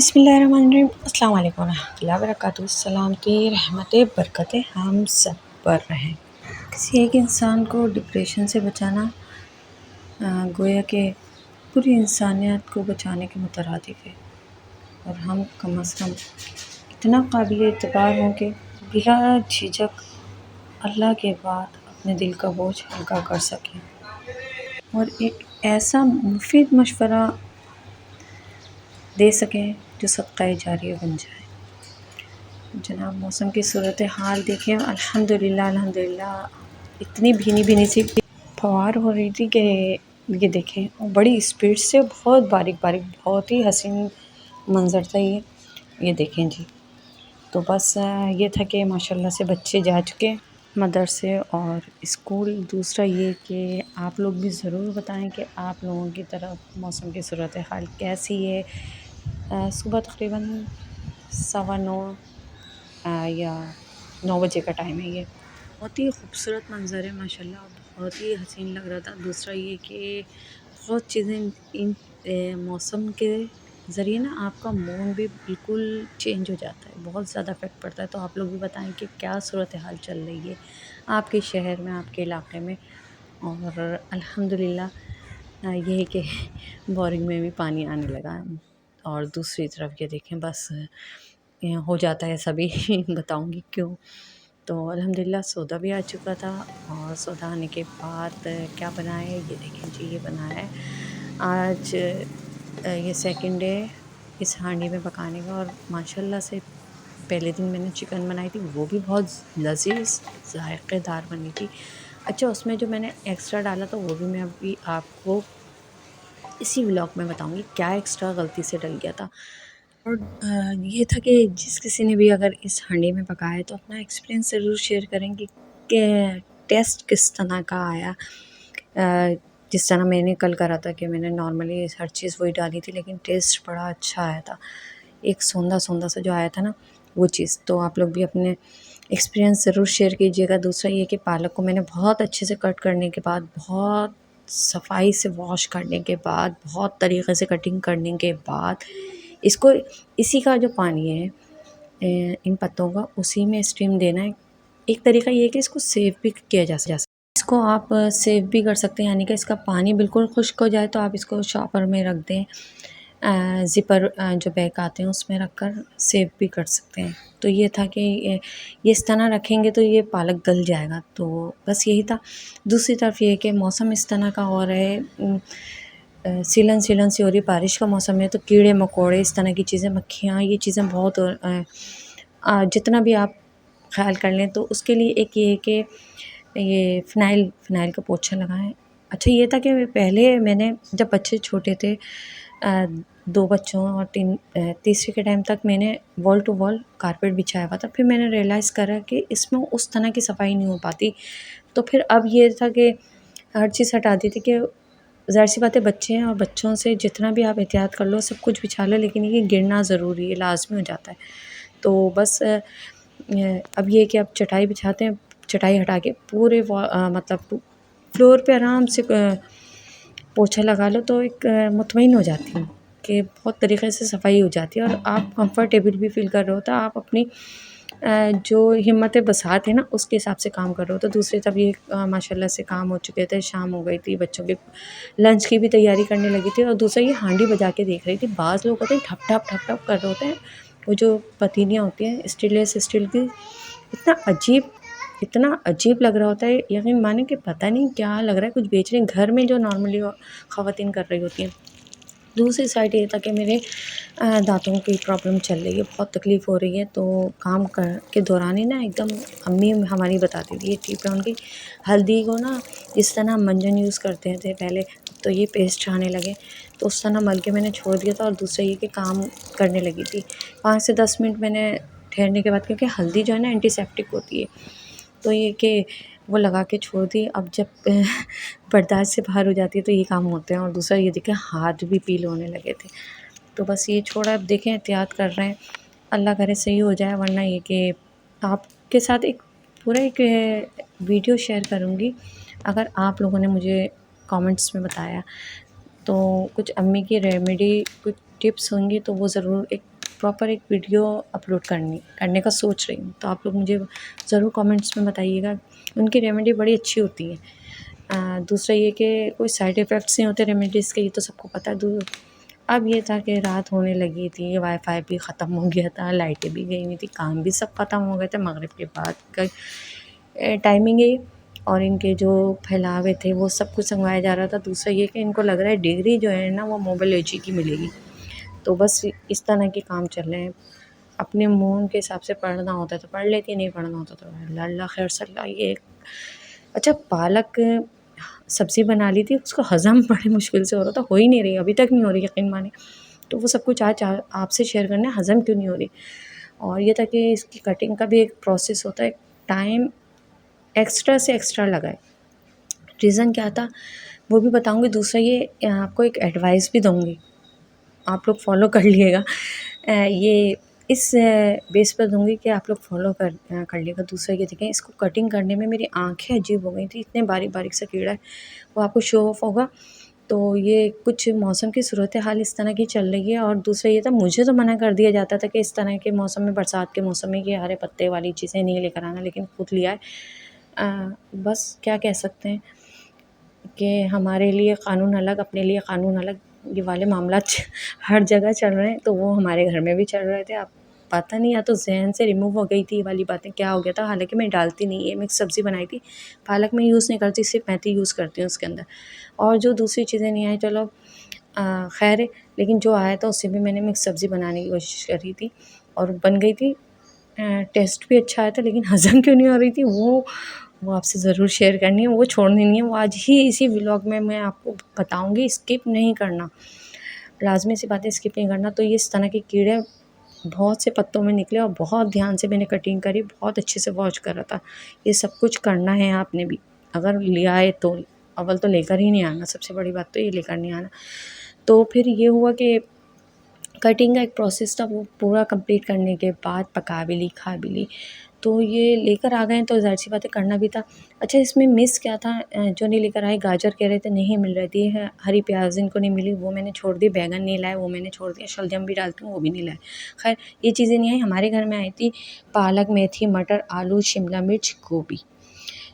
बिस्मिल्लाहिर्रहमानिर्रहीम अस्सलाम वालेकुम रहमतुल्लाहि व बरकातुहू। सलाम की रहमतें बरकतें हम सब पर रहें। किसी एक इंसान को डिप्रेशन से बचाना गोया कि पूरी इंसानियत को बचाने के मुतरादिफ है, और हम कम अज़ कम इतना काबिल एतबार हों कि बिला झिझक अल्लाह के बाद अपने दिल का बोझ हल्का कर सकें और एक ऐसा मुफीद मशवरा दे सकें जो सदक़ाए जारिया बन जाए। जनाब, मौसम की सूरत हाल देखें, अल्हम्दुलिल्लाह इतनी भीनी भीनी सी फवार हो रही थी कि ये देखें, और बड़ी स्पीड से बहुत बारीक बारीक, बहुत ही हसीन मंज़र था ये देखें जी। तो बस ये था कि माशाल्लाह से बच्चे जा चुके मदरसे और स्कूल। दूसरा ये कि आप लोग भी ज़रूर बताएं कि आप लोगों की तरफ मौसम की सूरत हाल कैसी है। सुबह तकरीबन 9:15 या 9 बजे का टाइम है। ये बहुत ही खूबसूरत मंज़र है माशाल्लाह, बहुत ही हसीन लग रहा था। दूसरा ये कि बहुत चीज़ें इन मौसम के ज़रिए ना आपका मूड भी बिल्कुल चेंज हो जाता है, बहुत ज़्यादा इफ़ेक्ट पड़ता है। तो आप लोग भी बताएं कि क्या सूरत हाल चल रही है आपके शहर में, आपके इलाके में। और अल्हम्दुलिल्लाह ये है कि बोरिंग में भी पानी आने लगा है। और दूसरी तरफ ये देखें, बस हो जाता है सभी बताऊंगी क्यों। तो अल्हम्दुलिल्लाह सौदा भी आ चुका था, और सौदा आने के बाद क्या बना है ये देखें जी। ये बना है आज ये सेकंड डे इस हांडी में पकाने का, और माशाल्लाह से पहले दिन मैंने चिकन बनाई थी, वो भी बहुत लज़ीज़ ज़ायक़ेदार बनी थी। अच्छा, उसमें जो मैंने एक्स्ट्रा डाला था वो भी मैं अभी आपको इसी व्लॉग में बताऊंगी क्या एक्स्ट्रा गलती से डल गया था। और ये था कि जिस किसी ने भी अगर इस हांडी में पकाया है तो अपना एक्सपीरियंस ज़रूर शेयर करेंगे कि टेस्ट किस तरह का आया। जिस तरह मैंने कल करा था कि मैंने नॉर्मली हर चीज़ वही डाली थी, लेकिन टेस्ट बड़ा अच्छा आया था, एक सौंधा सौंधा सा जो आया था ना वो चीज़। तो आप लोग भी अपने एक्सपीरियंस ज़रूर शेयर कीजिएगा। दूसरा ये कि पालक को मैंने बहुत अच्छे से कट करने के बाद, बहुत सफाई से वॉश करने के बाद, बहुत तरीक़े से कटिंग करने के बाद, इसको इसी का जो पानी है इन पत्तों का उसी में स्टीम देना है। एक तरीका ये है कि इसको सेव भी किया जा सकता है। इसको आप सेव भी कर सकते हैं, यानी कि इसका पानी बिल्कुल खुश्क हो जाए तो आप इसको शॉपर में रख दें, ज़िपर जो बैग आते हैं उसमें रख कर सेव भी कर सकते हैं। तो ये था कि ये इस तरह रखेंगे तो ये पालक गल जाएगा। तो बस यही था। दूसरी तरफ ये है कि मौसम इस तरह का हो रहा है, सीलन सीलन सी हो रही, बारिश का मौसम है, तो कीड़े मकोड़े इस तरह की चीज़ें, मक्खियाँ, ये चीज़ें बहुत जितना भी आप ख्याल कर लें तो उसके लिए एक ये है कि ये फ़िनाइल का पोछा लगाएं। अच्छा, ये था कि पहले मैंने जब बच्चे छोटे थे, 2 बच्चों और तीसरे के टाइम तक मैंने वॉल टू वॉल कारपेट बिछाया हुआ था। फिर मैंने रियलाइज़ करा कि इसमें उस तरह की सफाई नहीं हो पाती। तो फिर अब ये था कि हर चीज़ हटा दी थी कि ज़ाहिर-सी बात है बच्चे हैं, और बच्चों से जितना भी आप एहतियात कर लो, सब कुछ बिछा लो, लेकिन ये गिरना ज़रूरी है, लाज़मी हो जाता है। तो बस अब ये है कि अब चटाई बिछाते हैं, चटाई हटा के पूरे मतलब फ्लोर पे आराम से पोछा लगा लो, तो एक मुतमईन हो जाती हूँ कि बहुत तरीक़े से सफाई हो जाती है और आप कंफर्टेबल भी फ़ील कर रहे हो। तो आप अपनी जो हिम्मत बसात है ना उसके हिसाब से काम कर रहे हो। तो दूसरी तरफ ये माशाल्लाह से काम हो चुके थे, शाम हो गई थी, बच्चों के लंच की भी तैयारी करने लगी थी, और दूसरा ये हांडी बजा के देख रही थी। बाज़ लोग होते हैं ठप ठप ठप ठप कर रहे होते हैं, वो जो पतीलियाँ होती हैं स्टेनलेस स्टील की, इतना अजीब लग रहा होता है, यकीन माने कि पता नहीं क्या लग रहा है, कुछ बेच रहे हैं घर में जो नॉर्मली ख़वातीन कर रही होती हैं। दूसरी साइड ये था कि मेरे दाँतों की प्रॉब्लम चल रही है, बहुत तकलीफ़ हो रही है। तो काम कर के दौरान ही ना एकदम अम्मी हमारी बताती थी, ये टिप है उनकी, हल्दी को ना जिस तरह हम मंजन यूज़ करते थे पहले, तो ये पेस्ट आने लगे, तो उस तरह मल के मैंने छोड़ दिया था। और दूसरा ये कि काम करने लगी थी 5 से 10 मिनट मैंने ठहरने के बाद, क्योंकि हल्दी जो है ना एंटीसेप्टिक होती है, तो ये कि वो लगा के छोड़ दी। अब जब बर्दाश्त से बाहर हो जाती है तो ये काम होते हैं। और दूसरा ये देखें, हाथ भी पीले होने लगे थे, तो बस ये छोड़ा। अब देखें, एहतियात कर रहे हैं, अल्लाह करे सही हो जाए। वरना ये कि आपके साथ एक पूरा एक वीडियो शेयर करूँगी, अगर आप लोगों ने मुझे कमेंट्स में बताया तो कुछ अम्मी की रेमेडी, कुछ टिप्स होंगी तो वो ज़रूर एक प्रॉपर एक वीडियो अपलोड करने का सोच रही हूँ। तो आप लोग मुझे ज़रूर कमेंट्स में बताइएगा। उनकी रेमेडी बड़ी अच्छी होती है। दूसरा ये कि कोई साइड इफ़ेक्ट्स नहीं होते रेमेडीज़ के, ये तो सबको पता है। अब ये था कि रात होने लगी थी, वाईफ़ाई भी ख़त्म हो गया था, लाइटें भी गई हुई थी, काम भी सब ख़त्म हो गए थे। मगरिब के बाद का टाइमिंग है और इनके जो फैलावे थे वो सब कुछ संगवाया जा रहा था। दूसरा ये कि इनको लग रहा है डिग्री जो है ना वो मोबाइलोजी की मिलेगी। तो बस इस तरह के काम चल रहे हैं। अपने मूड के हिसाब से पढ़ना होता है तो पढ़ लेती, नहीं पढ़ना होता तो अल्लाह खैर सल्ला। ये अच्छा, पालक सब्ज़ी बना ली थी, उसको हज़म बड़े मुश्किल से हो रहा था, हो ही नहीं रही, अभी तक नहीं हो रही, यकीन माने। तो वो सब कुछ आज आपसे शेयर करना है, हज़म क्यों नहीं हो रही। और ये था कि इसकी कटिंग का भी एक प्रोसेस होता है, टाइम एक्स्ट्रा से एक्स्ट्रा लगा है। रीज़न क्या था वो भी बताऊँगी। दूसरा ये आपको एक एडवाइस भी दूँगी, आप लोग फॉलो कर लिएगा। ये इस बेस पर दूँगी कि आप लोग फॉलो कर लिएगा। दूसरा ये देखें, इसको कटिंग करने में मेरी आँखें अजीब हो गई थी, इतने बारीक-बारीक सा कीड़ा है, वो आपको शो ऑफ होगा। तो ये कुछ मौसम की सूरत हाल इस तरह की चल रही है। और दूसरा ये था, मुझे तो मना कर दिया जाता था कि इस तरह के मौसम में, बरसात के मौसम में, ये हरे पत्ते वाली चीज़ें नहीं लेकर आना, लेकिन खुद लिया है। बस क्या कह सकते हैं कि हमारे लिए क़ानून अलग, अपने लिए क़ानून अलग, ये वाले मामलात हर जगह चल रहे हैं। तो वो हमारे घर में भी चल रहे थे। अब पता नहीं, या तो ज़हन से रिमूव हो गई थी ये वाली बातें, क्या हो गया था। हालाँकि मैं डालती नहीं, ये मिक्स सब्ज़ी बनाई थी, पालक में यूज़ नहीं करती, सिर्फ मेथी यूज़ करती हूँ उसके अंदर। और जो दूसरी चीज़ें नहीं आई, चलो खैर है। लेकिन जो आया था उससे भी मैंने मिक्स सब्ज़ी बनाने की कोशिश करी थी और बन गई थी। टेस्ट भी अच्छा आया था, लेकिन हज़म क्यों नहीं हो रही थी वो आपसे ज़रूर शेयर करनी है, वो छोड़नी नहीं है। वो आज ही इसी व्लॉग में मैं आपको बताऊँगी, स्किप नहीं करना, लाज़मी सी बात है, स्किप नहीं करना। तो ये इस तरह के कीड़े बहुत से पत्तों में निकले और बहुत ध्यान से मैंने कटिंग करी, बहुत अच्छे से वॉश करा था। ये सब कुछ करना है आपने भी, अगर लिया है तो। अव्वल तो लेकर ही नहीं आना, सबसे बड़ी बात तो ये लेकर नहीं आना। तो फिर ये हुआ कि कटिंग का एक प्रोसेस था, वो पूरा कंप्लीट करने के बाद पका भी ली, खा भी ली। तो ये लेकर आ गए हैं तो ज़ाहिर-सी बात है करना भी था। अच्छा, इसमें मिस क्या था, जो नहीं लेकर आए, गाजर कह रहे थे नहीं मिल रही थी, हरी प्याज़ इनको नहीं मिली, वो मैंने छोड़ दी। बैंगन नहीं लाए, वो मैंने छोड़ दिया। शलजम भी डालती हूँ, वो भी नहीं लाए। खैर, ये चीज़ें नहीं आई। हमारे घर में आई थी पालक, मेथी, मटर, आलू, शिमला मिर्च, गोभी,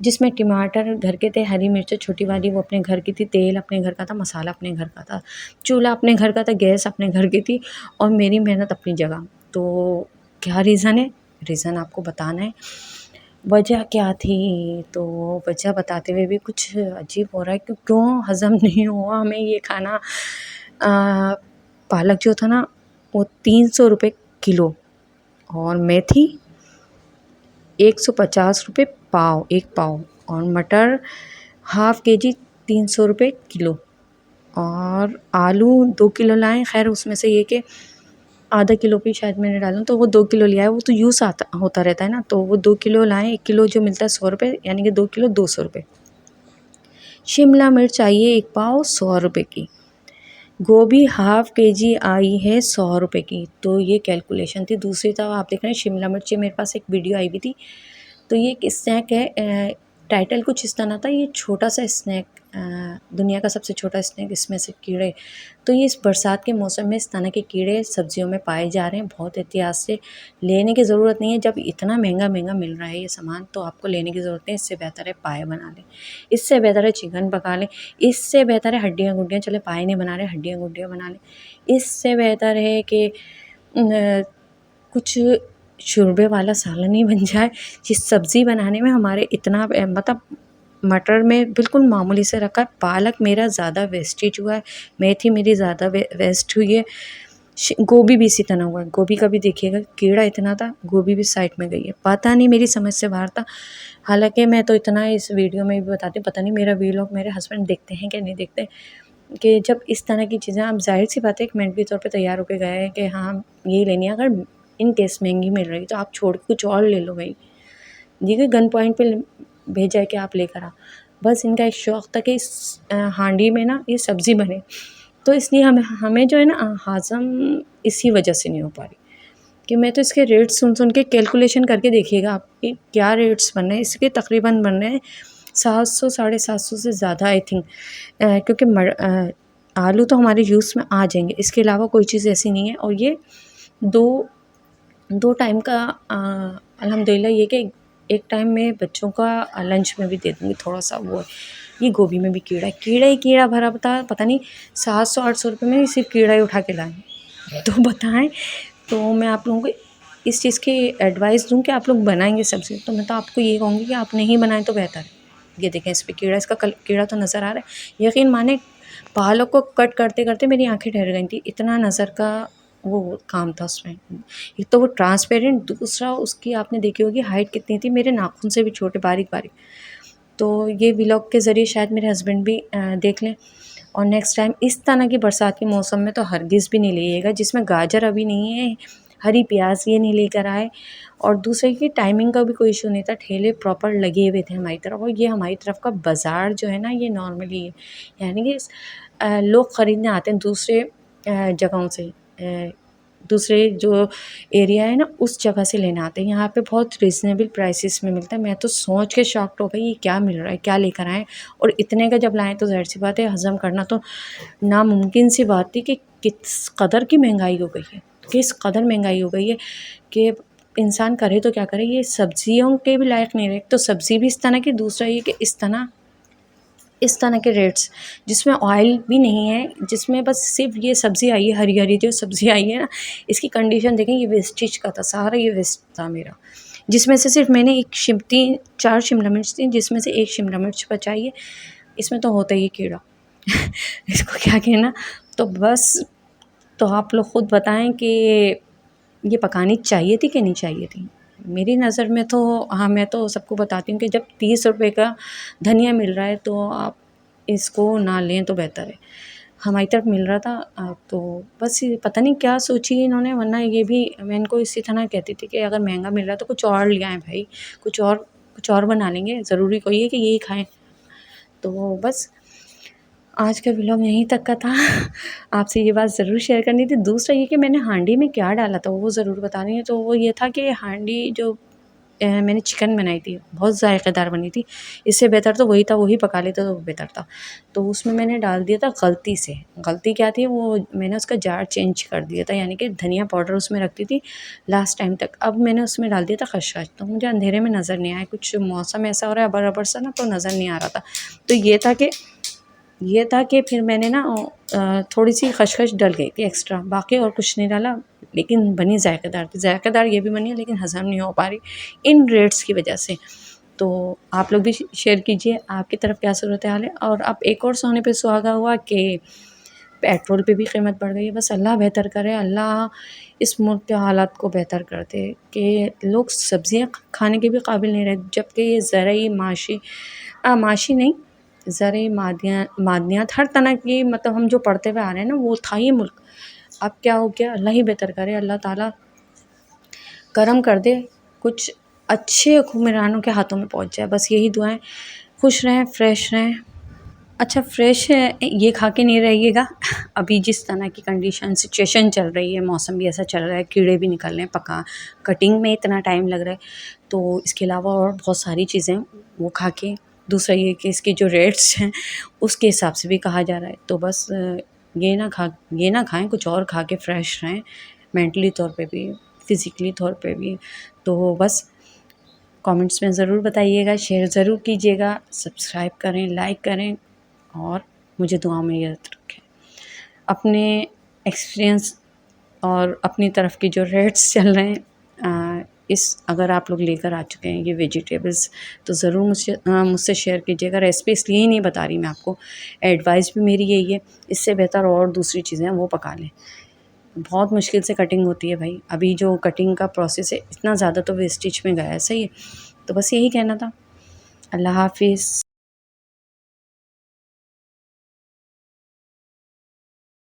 जिसमें टमाटर घर के थे, हरी मिर्च छोटी वाली वो अपने घर की थी, तेल अपने घर का था, मसाला अपने घर का था, चूल्हा अपने घर का था, गैस अपने घर की थी और मेरी मेहनत अपनी जगह। तो क्या रीज़न है, रीज़न आपको बताना है। वजह क्या थी, तो वजह बताते हुए भी कुछ अजीब हो रहा है कि क्यों हज़म नहीं हुआ हमें ये खाना। पालक जो था ना वो 300 रुपये किलो और मेथी 150 रुपये पाव, 1 पाव, और मटर हाफ़ केजी 300 रुपये किलो, और आलू 2 किलो लाए। ख़ैर उसमें से ये कि आधा किलो भी शायद मैंने डाला, तो वो 2 किलो लिया है, वो तो यूज़ होता रहता है ना, तो वो 2 किलो लाए। 1 किलो जो मिलता है 100 रुपये, यानी कि 2 किलो 200 रुपये। शिमला मिर्च चाहिए 1 पाव 100 रुपये की। गोभी हाफ़ केजी आई है 100 रुपये की। तो ये कैलकुलेशन थी। दूसरी तरफ आप देख रहे हैं शिमला मिर्च, मेरे पास एक वीडियो आई हुई थी। तो ये एक स्नैक है, टाइटल कुछ इस तरह था, ये छोटा सा स्नैक, दुनिया का सबसे छोटा स्नैक, इसमें से कीड़े। तो ये इस बरसात के मौसम में इस तरह के कीड़े सब्जियों में पाए जा रहे हैं। बहुत एहतियात से लेने की ज़रूरत नहीं है। जब इतना महंगा महंगा मिल रहा है ये सामान, तो आपको लेने की ज़रूरत नहीं है। इससे बेहतर है पाए बना लें, इससे बेहतर है चिकन पका लें, इससे बेहतर है हड्डियाँ गुड्डियाँ, चले पाए नहीं बना रहे, हड्डियाँ गुड्डियाँ बना लें। इससे बेहतर है कि कुछ शोरबे वाला सालन ही बन जाए। जिस सब्ज़ी बनाने में हमारे इतना मतलब मटर में बिल्कुल मामूली से रखा है, पालक मेरा ज़्यादा वेस्टेज हुआ है, मेथी मेरी ज़्यादा वेस्ट हुई है, गोभी भी इसी तरह हुआ है। गोभी का भी देखिएगा कीड़ा इतना था, गोभी भी साइड में गई है। पता नहीं, मेरी समझ से बाहर था। हालांकि मैं तो इतना इस वीडियो में भी बताती हूँ, पता नहीं मेरा व्लॉग मेरे हस्बैंड देखते हैं क्या नहीं देखते, कि जब इस तरह की चीज़ें, आप जाहिर सी बात है एक मेंटली तौर पे तैयार होकर गए हैं कि हाँ यही लेनी है। अगर इन केस महंगी मिल रही तो आप छोड़ के कुछ और ले लो भाई। ये कि गन पॉइंट पे भेजा है कि आप लेकर आ। बस इनका एक शौक़ था कि इस हांडी में ना ये सब्ज़ी बने, तो इसलिए हमें जो है ना हज़म इसी वजह से नहीं हो पा रही। कि मैं तो इसके रेट्स सुन के कैलकुलेशन करके देखिएगा आप कि क्या रेट्स बन रहे हैं इसके। तकरीबन बन रहे हैं 700 साढ़े 700 से ज़्यादा आई थिंक, क्योंकि आलू तो हमारे यूज़ में आ जाएंगे, इसके अलावा कोई चीज़ ऐसी नहीं है। और ये दो दो टाइम का अल्हम्दुलिल्लाह ये कि एक टाइम में बच्चों का लंच में भी दे दूँगी थोड़ा-सा वो है। ये गोभी में भी कीड़ा ही कीड़ा भरा पता नहीं 700-800 रुपए में सिर्फ़ कीड़ा ही उठा के लाए हैं। तो बताएँ, तो मैं आप लोगों को इस चीज़ की एडवाइस दूँ कि आप लोग बनाएँगे सब्ज़ी, तो मैं तो आपको ये कहूँगी कि आप नहीं बनाएँ तो बेहतर है। ये देखें इस पे कीड़ा, इसका कीड़ा तो नज़र आ रहा है। यकीन माने पालक को कट करते-करते मेरी आँखें ठहर गई थी, इतना नज़र का वो काम था उसमें। एक तो वो ट्रांसपेरेंट, दूसरा उसकी आपने देखी होगी हाइट कितनी थी, मेरे नाखून से भी छोटे बारीक-बारीक। तो ये व्लॉग के ज़रिए शायद मेरे हस्बैंड भी देख लें, और नेक्स्ट टाइम इस तरह की बरसात के मौसम में तो हरगिज़ भी नहीं लाइएगा जिसमें गाजर अभी नहीं है, हरी प्याज़ ये नहीं लेकर आए। और दूसरे की टाइमिंग का भी कोई इशू नहीं था, ठेले प्रॉपर लगे हुए थे हमारी तरफ, और ये हमारी तरफ का बाज़ार जो है ना ये नॉर्मली है, यानी कि लोग ख़रीदने आते हैं दूसरे जगहों से, दूसरे जो एरिया है ना उस जगह से लेने आते हैं। यहाँ पे बहुत रीज़नेबल प्राइसेस में मिलता है। मैं तो सोच के शॉक्ड हो गई ये क्या मिल रहा है, क्या लेकर आए, और इतने का जब लाएँ तो ज़ाहिर-सी बात है हज़म करना तो नामुमकिन सी बात थी कि किस कदर की महंगाई हो गई है, किस कदर महंगाई हो गई है कि इंसान करे तो क्या करे। ये सब्जियों के भी लायक नहीं रहे। एक तो सब्ज़ी भी इस तरह की, दूसरा ये कि इस तरह के रेट्स जिसमें ऑयल भी नहीं है, जिसमें बस सिर्फ ये सब्ज़ी आई है, हरी-हरी जो सब्ज़ी आई है ना, इसकी कंडीशन देखें, ये वेस्टेज का था, सारा ये वेस्ट था मेरा। जिसमें से सिर्फ मैंने 4 शिमला मिर्च थी, जिसमें से 1 शिमला मिर्च बचाई है। इसमें तो होता ही है कीड़ा। इसको क्या कहना। तो बस, तो आप लोग खुद बताएँ कि ये पकानी चाहिए थी कि नहीं चाहिए थी? मेरी नज़र में तो हाँ, मैं तो सबको बताती हूँ कि जब 30 रुपए का धनिया मिल रहा है तो आप इसको ना लें तो बेहतर है। हमारी तरफ मिल रहा था, तो बस ये पता नहीं क्या सोची है इन्होंने, वरना ये भी मैं इनको इसी तरह कहती थी कि अगर महँगा मिल रहा है तो कुछ और ले आएँ भाई, कुछ और बना लेंगे, ज़रूरी कोई है कि यही खाएँ। तो बस आज का व्लॉग यहीं तक का था। आपसे ये बात ज़रूर शेयर करनी थी। दूसरा ये कि मैंने हांडी में क्या डाला था वो ज़रूर बता रही हूँ। तो वो ये था कि हांडी जो मैंने चिकन बनाई थी, बहुत ज़ायक़ेदार बनी थी। इससे बेहतर तो वही था, वही पका लेते तो बेहतर था। तो उसमें मैंने डाल दिया था गलती से, गलती क्या थी, वो मैंने उसका जार चेंज कर दिया था, यानी कि धनिया पाउडर उसमें रखती थी लास्ट टाइम तक। अब मैंने उसमें डाल दिया था खसखस, तो मुझे अंधेरे में नज़र नहीं आया। कुछ मौसम ऐसा हो रहा है अबर-अबर सा ना, तो नज़र नहीं आ रहा था। तो ये था कि फिर मैंने ना थोड़ी-सी खसखस डल गई थी एक्स्ट्रा, बाकी और कुछ नहीं डाला, लेकिन बनी ज़ायकेदार थी। ज़ायकेदार ये भी बनी है लेकिन हज़म नहीं हो पा रही इन रेट्स की वजह से। तो आप लोग भी शेयर कीजिए आपकी तरफ क्या सूरत-ए-हाल है। और अब एक और सोने पे सुहागा हुआ कि पेट्रोल पे भी कीमत बढ़ गई है। बस अल्लाह बेहतर करे, अल्लाह इस मुल्क के हालात को बेहतर कर दे कि लोग सब्ज़ियाँ खाने के भी काबिल नहीं रहे, जबकि ये ज़रूरी माशी नहीं, ज़रूरी मादनियात हर तरह की, मतलब हम जो पढ़ते हुए आ रहे हैं ना वो था ये मुल्क। अब क्या हो गया, अल्लाह ही बेहतर करे, अल्लाह ताला करम कर दे, कुछ अच्छे हुक्मरानों के हाथों में पहुँच जाए, बस यही दुआएँ। खुश रहें, फ्रेश रहें। अच्छा, फ्रेश है ये खा के नहीं रहिएगा। अभी जिस तरह की कंडीशन सिचुएशन चल रही है, मौसम भी ऐसा चल रहा है, कीड़े भी निकल रहे हैं, कटिंग में इतना टाइम लग रहा है, तो इसके अलावा और बहुत सारी चीज़ें वो खा के, दूसरा ये कि इसके जो रेट्स हैं उसके हिसाब से भी कहा जा रहा है। तो बस ये ना खाएँ, कुछ और खा के फ्रेश रहें, मेंटली तौर पे भी, फ़िज़िकली तौर पे भी। तो बस कमेंट्स में ज़रूर बताइएगा, शेयर ज़रूर कीजिएगा, सब्सक्राइब करें, लाइक करें और मुझे दुआ में याद रखें। अपने एक्सपीरियंस और अपनी तरफ की जो रेट्स चल रहे हैं, अगर आप लोग लेकर आ चुके हैं ये वेजिटेबल्स, तो ज़रूर मुझसे शेयर कीजिएगा। रेसिपी इसलिए नहीं बता रही मैं आपको, एडवाइस भी मेरी यही है, इससे बेहतर और दूसरी चीज़ें हैं वो पका लें। बहुत मुश्किल से कटिंग होती है भाई, अभी जो कटिंग का प्रोसेस है इतना ज़्यादा तो वेस्टेज में गया है, सही है। तो बस यही कहना था। अल्लाह हाफ़िज़।